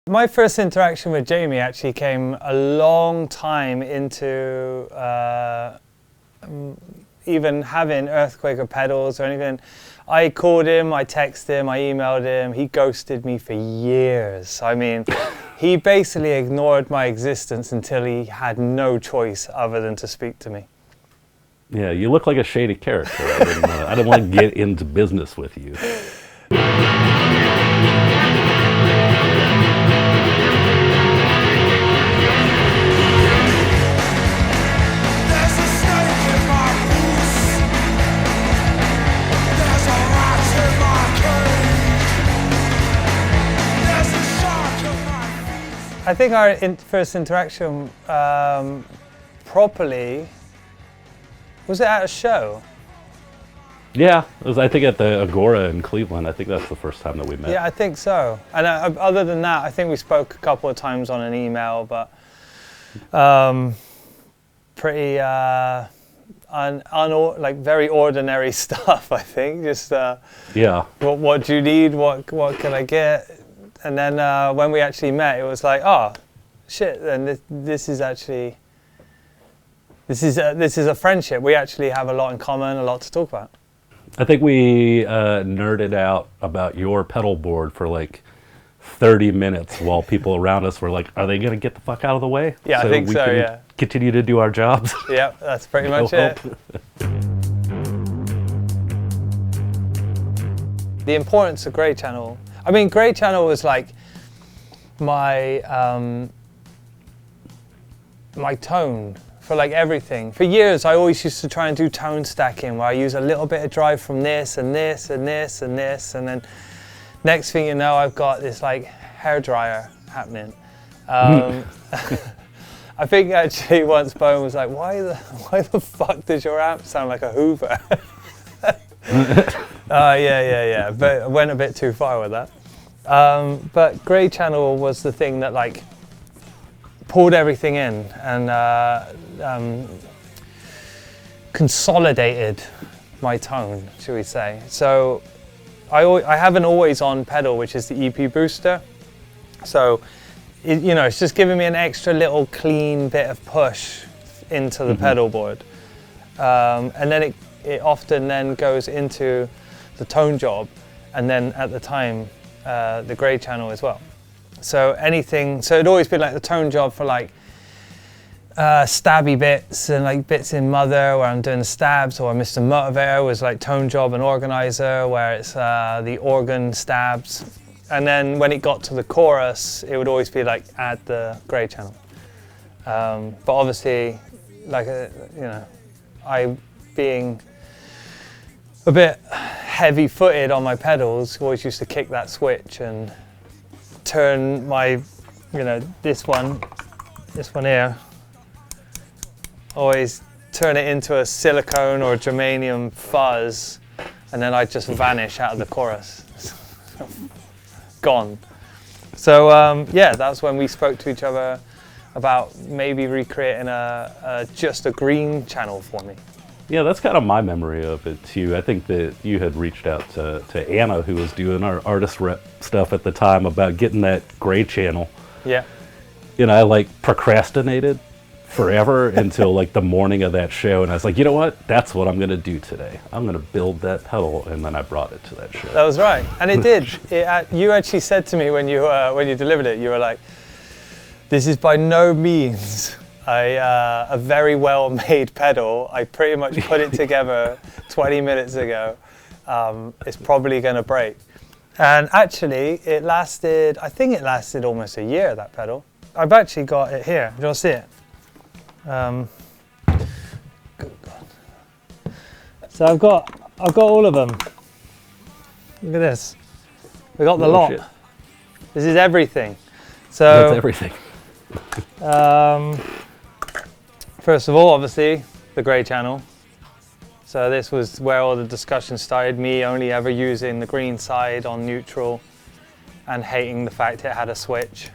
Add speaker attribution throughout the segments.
Speaker 1: My first interaction with Jamie actually came a long time into even having Earthquaker pedals or anything. I called him, I texted him, I emailed him. He ghosted me for years. I mean, he basically ignored my existence until he had no choice other than to speak to me.
Speaker 2: Yeah, you look like a shady character. I didn't want to get into business with you.
Speaker 1: I think our first interaction properly, was it at a show?
Speaker 2: Yeah, it was, I think, at the Agora in Cleveland. I think that's the first time that we met.
Speaker 1: Yeah, I think so. And other than that, I think we spoke a couple of times on an email, but pretty like very ordinary stuff, I think. Just
Speaker 2: yeah.
Speaker 1: What do you need? What can I get? And then when we actually met, it was like, oh, shit! And this is actually this is a friendship. We actually have a lot in common, a lot to talk about.
Speaker 2: I think we nerded out about your pedal board for like 30 minutes while people around us were like, "Are they gonna get the fuck out of the way?"
Speaker 1: Yeah, I think so. Yeah.
Speaker 2: Continue to do our jobs.
Speaker 1: Yeah, that's pretty much it. The importance of Grey Channel. I mean, Grey Channel was like my my tone for like everything. For years, I always used to try and do tone stacking, where I use a little bit of drive from this and this and this and this, and then next thing you know, I've got this like hairdryer happening. I think actually once Bone was like, "Why the fuck does your amp sound like a Hoover?" Yeah, but I went a bit too far with that. But Grey Channel was the thing that like pulled everything in and consolidated my tone, shall we say. So I have an always on pedal, which is the EP booster. So it's just giving me an extra little clean bit of push into the pedal board. And then it often then goes into the tone job, and then at the time the Grey Channel as well. So it'd always been like the tone job for like stabby bits and like bits in Mother where I'm doing the stabs, or Mr. Motivator was like tone job and organizer where it's the organ stabs. And then when it got to the chorus, it would always be like add the Grey Channel. But obviously, like I being a bit heavy-footed on my pedals, always used to kick that switch and turn my, this one here, always turn it into a silicone or a germanium fuzz, and then I'd just vanish out of the chorus. Gone. So that's when we spoke to each other about maybe recreating just a green channel for me.
Speaker 2: Yeah, that's kind of my memory of it too. I think that you had reached out to Anna, who was doing our artist rep stuff at the time, about getting that Grey Channel.
Speaker 1: Yeah.
Speaker 2: I like procrastinated forever until like the morning of that show, and I was like, you know what? That's what I'm gonna do today. I'm gonna build that pedal, and then I brought it to that show.
Speaker 1: That was right, and it did. You actually said to me when you delivered it, you were like, "This is by no means a very well-made pedal. I pretty much put it together 20 minutes ago. It's probably going to break." And actually, I think it lasted almost a year, that pedal. I've actually got it here. Do you want to see it? Good God. So I've got all of them. Look at this. We got the lot. Shit. This is everything. So
Speaker 2: that's everything.
Speaker 1: First of all, obviously, the Grey Channel. So this was where all the discussion started, me only ever using the green side on neutral and hating the fact it had a switch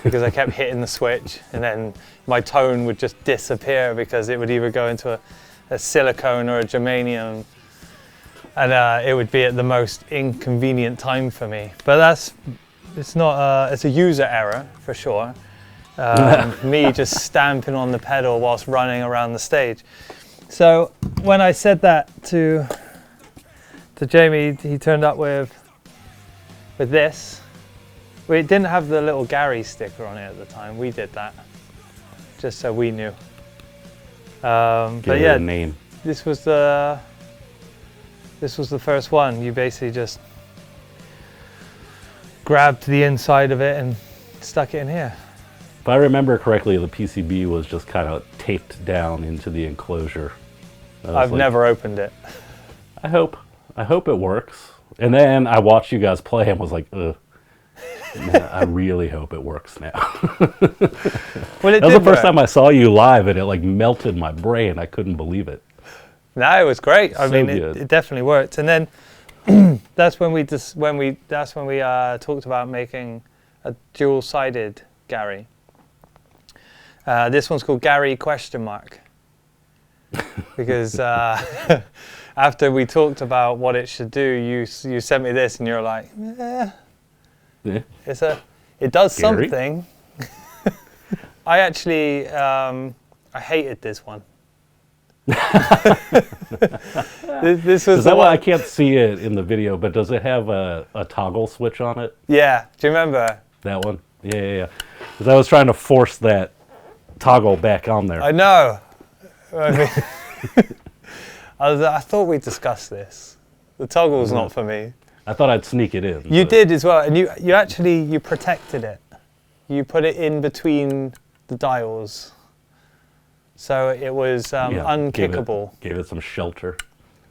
Speaker 1: because I kept hitting the switch and then my tone would just disappear because it would either go into a silicone or a germanium, and it would be at the most inconvenient time for me. But it's not. It's a user error for sure. Me just stamping on the pedal whilst running around the stage. So when I said that to Jamie, he turned up with this. We didn't have the little Gary sticker on it at the time. We did that just so we knew. But yeah,
Speaker 2: name.
Speaker 1: This was the first one. You basically just grabbed the inside of it and stuck it in here.
Speaker 2: If I remember correctly, the PCB was just kind of taped down into the enclosure.
Speaker 1: I've never opened it.
Speaker 2: I hope it works. And then I watched you guys play and was like, ugh. Man, I really hope it works now.
Speaker 1: Well,
Speaker 2: that was the first time I saw you live, and it like melted my brain. I couldn't believe it.
Speaker 1: No, it was great. I mean, it definitely worked. And then that's when we talked about making a dual-sided Gary. This one's called Gary ? Because after we talked about what it should do, you sent me this, and you're like,
Speaker 2: Yeah.
Speaker 1: It does
Speaker 2: Gary?
Speaker 1: something. I actually I hated this one. This was
Speaker 2: Is that why I can't see it in the video? But does it have a toggle switch on it?
Speaker 1: Yeah. Do you remember
Speaker 2: That one? Yeah. Because I was trying to force that toggle back on there.
Speaker 1: I know. I mean, I thought we discussed this. The toggle's not for me.
Speaker 2: I thought I'd sneak it in.
Speaker 1: You did as well, and you actually protected it. You put it in between the dials, so it was unkickable.
Speaker 2: Gave it some shelter.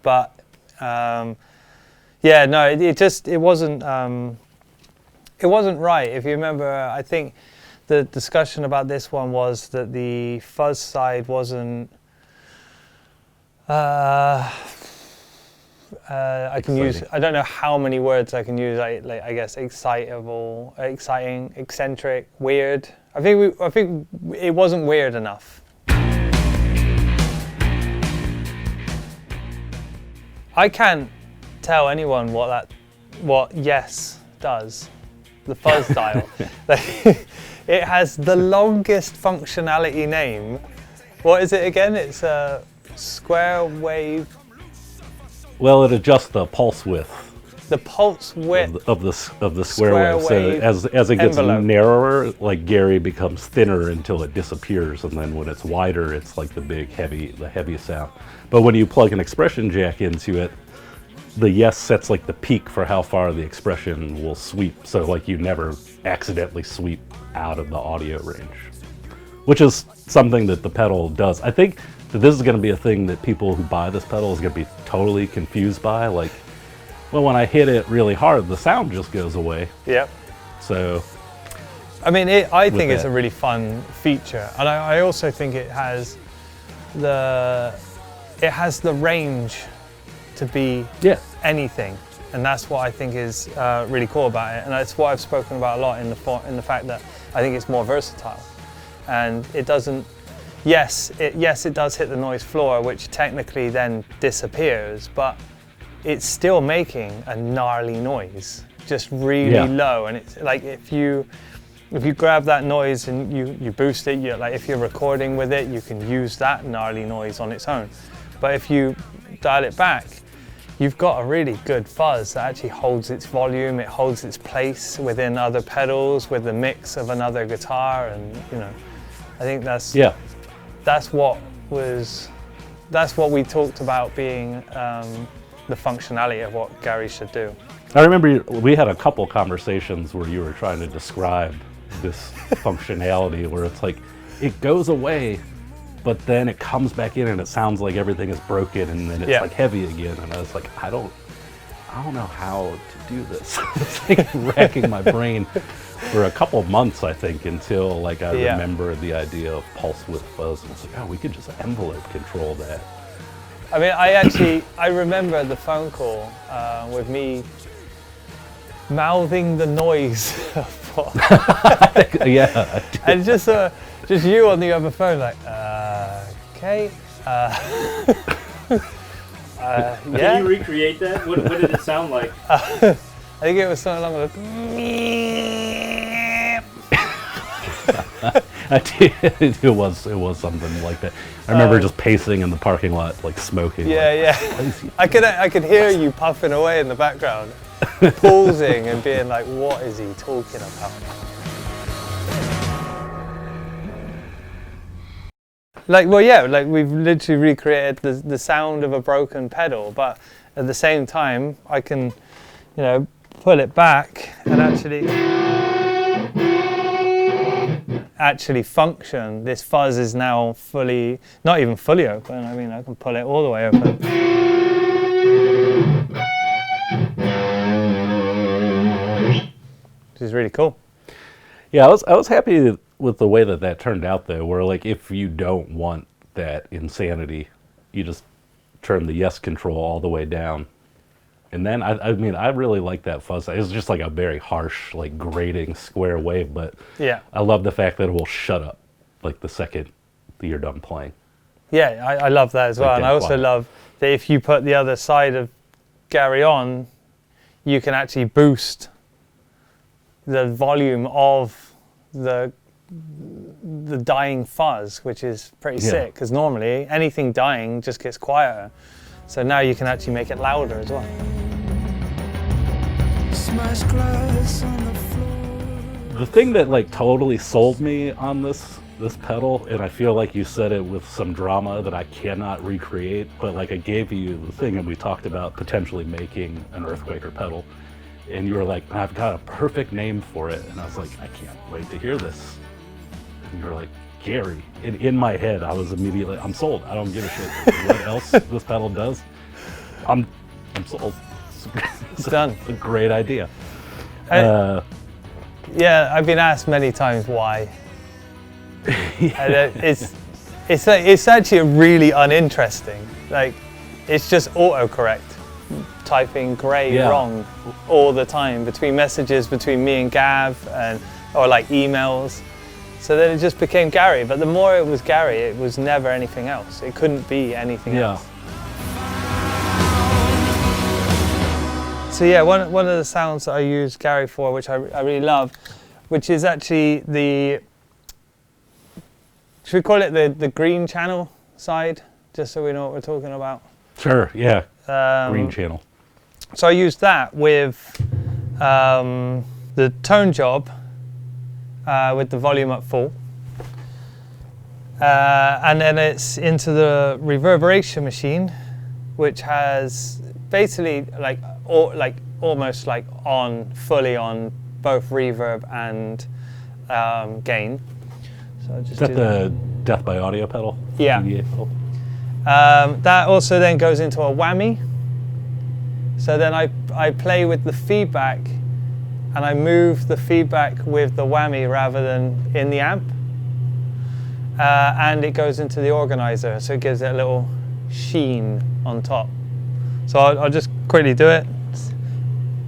Speaker 1: But yeah, no, it wasn't right. If you remember, I think the discussion about this one was that the fuzz side wasn't. I don't know how many words I can use. I guess excitable, exciting, eccentric, weird. I think it wasn't weird enough. I can't tell anyone what yes does. The fuzz dial. It has the longest functionality name. What is it again? It's a square wave.
Speaker 2: Well, it adjusts the pulse width.
Speaker 1: The pulse width
Speaker 2: of the square wave. So as it gets narrower, like Gary becomes thinner until it disappears, and then when it's wider, it's like the heavy sound. But when you plug an expression jack into it, the yes sets like the peak for how far the expression will sweep. So like you never accidentally sweep out of the audio range, which is something that the pedal does. I think that this is going to be a thing that people who buy this pedal is going to be totally confused by. Like, well, when I hit it really hard, the sound just goes away.
Speaker 1: Yep.
Speaker 2: So,
Speaker 1: I mean, I think it's a really fun feature, and I also think it has the range to be anything, and that's what I think is really cool about it, and that's what I've spoken about a lot in the fact that I think it's more versatile, and it doesn't. Yes, it does hit the noise floor, which technically then disappears, but it's still making a gnarly noise, just really low. And it's like if you grab that noise and you boost it, if you're recording with it, you can use that gnarly noise on its own. But if you dial it back, you've got a really good fuzz that actually holds its volume, it holds its place within other pedals with the mix of another guitar, and I think that's what we talked about being the functionality of what Gary should do.
Speaker 2: I remember we had a couple conversations where you were trying to describe this functionality where it's like it goes away, but then it comes back in and it sounds like everything is broken, and then it's like heavy again. And I was like, I don't know how to do this. It's like racking my brain for a couple of months, I think, until like I remember the idea of pulse width fuzz, and it's like, oh, we could just envelope control that.
Speaker 1: I mean, I remember the phone call with me mouthing the noise of what. And just you on the other phone, like, okay.
Speaker 3: Can you recreate that? What did it sound like?
Speaker 1: I think it was something along the.
Speaker 2: It was something like that. I remember just pacing in the parking lot, like smoking.
Speaker 1: Yeah,
Speaker 2: like,
Speaker 1: yeah. I could hear you puffing away in the background, pausing and being like, "What is he talking about?" Like, well, yeah, like we've literally recreated the sound of a broken pedal, but at the same time, I can, pull it back and actually function. This fuzz is now not even fully open. I mean, I can pull it all the way open. Which is really cool.
Speaker 2: Yeah, I was happy with the way that turned out, though, where like if you don't want that insanity, you just turn the yes control all the way down. And then, I mean, I really like that fuzz. It's just like a very harsh, like grating square wave, but
Speaker 1: yeah,
Speaker 2: I love the fact that it will shut up like the second that you're done playing.
Speaker 1: Yeah, I love that as well. And I also love that if you put the other side of Gary on, you can actually boost the volume of the dying fuzz, which is pretty sick, because normally anything dying just gets quieter. So now you can actually make it louder as well.
Speaker 2: The thing that like totally sold me on this pedal, and I feel like you said it with some drama that I cannot recreate, but like I gave you the thing and we talked about potentially making an Earthquaker pedal, and you were like, I've got a perfect name for it, and I was like, I can't wait to hear this. And you were like, Gary. In my head, I was immediately, I'm sold. I don't give a shit what else this pedal does. I'm sold.
Speaker 1: It's done.
Speaker 2: It's a great idea.
Speaker 1: Yeah, I've been asked many times why. It's actually really uninteresting. Like, it's just autocorrect, typing Gray wrong all the time between messages between me and Gav or like emails. So then it just became Gary, but the more it was Gary, it was never anything else. It couldn't be anything else. So yeah, one of the sounds that I use Gary for, which I really love, which is actually should we call it the green channel side, just so we know what we're talking about?
Speaker 2: Sure, yeah, green channel.
Speaker 1: So I used that with the tone job, with the volume up full, and then it's into the reverberation machine, which has basically almost like fully on both reverb and gain. So just
Speaker 2: is that the Death by Audio pedal?
Speaker 1: Yeah.
Speaker 2: Pedal?
Speaker 1: That also then goes into a whammy. So then I play with the feedback, and I move the feedback with the whammy rather than in the amp. And it goes into the organizer, so it gives it a little sheen on top. So I'll just quickly do it.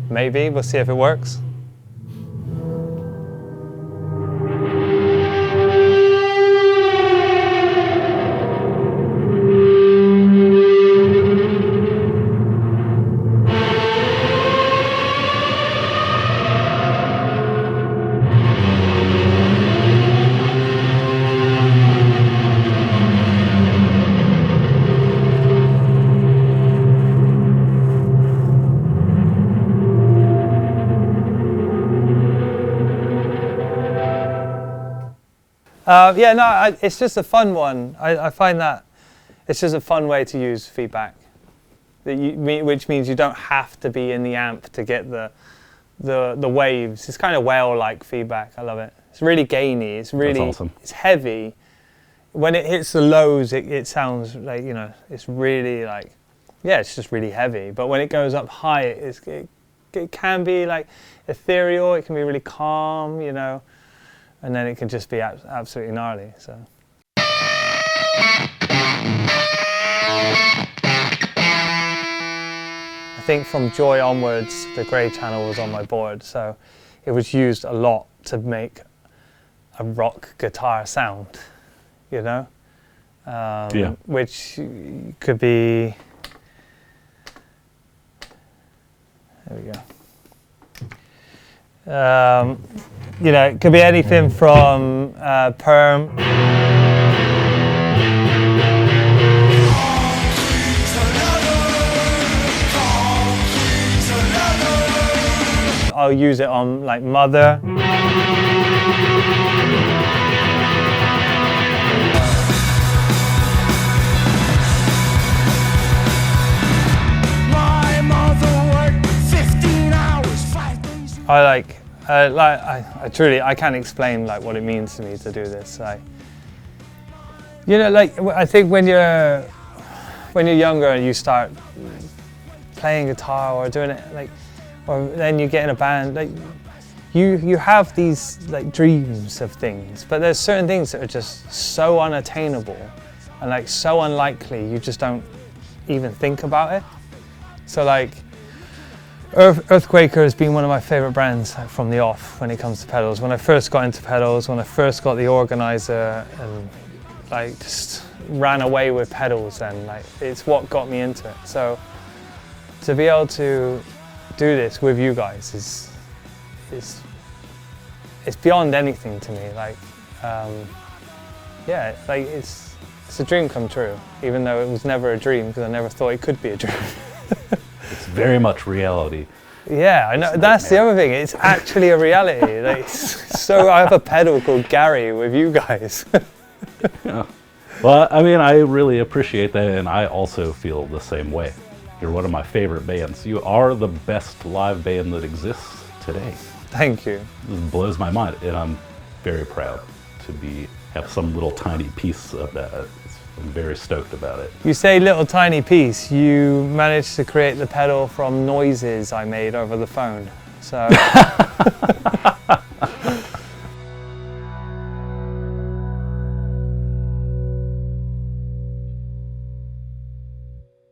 Speaker 1: Maybe, we'll see if it works. It's just a fun one. I find that it's just a fun way to use feedback, which means you don't have to be in the amp to get the waves. It's kind of whale-like feedback. I love it. It's really gainy. It's really
Speaker 2: awesome.
Speaker 1: It's heavy. When it hits the lows, it sounds like, it's really like, it's just really heavy. But when it goes up high, it can be like ethereal. It can be really calm, and then it can just be absolutely gnarly. So. I think from Joy onwards, the grey channel was on my board, so it was used a lot to make a rock guitar sound, which could be. There we go. It could be anything from perm. I'll use it on like Mother. I can't explain like what it means to me to do this. Like, you know, like I think when you're younger and you start playing guitar or doing it, like, or then you get in a band, like you have these like dreams of things, but there's certain things that are just so unattainable and like so unlikely you just don't even think about it. So like Earthquaker has been one of my favorite brands from the off when it comes to pedals. When I first got into pedals, when I first got the organizer and like just ran away with pedals, and like it's what got me into it. So to be able to do this with you guys is it's beyond anything to me. Like yeah, like it's a dream come true, even though it was never a dream because I never thought it could be a dream.
Speaker 2: It's very much reality.
Speaker 1: Yeah, I know. That's the other thing. It's actually a reality. Like, so I have a pedal called Gary with you guys.
Speaker 2: Yeah. Well, I mean, I really appreciate that, and I also feel the same way. You're one of my favorite bands. You are the best live band that exists today.
Speaker 1: Thank you.
Speaker 2: It blows my mind, and I'm very proud to have some little tiny piece of that. I'm very stoked about it.
Speaker 1: You say little tiny piece, you managed to create the pedal from noises I made over the phone. So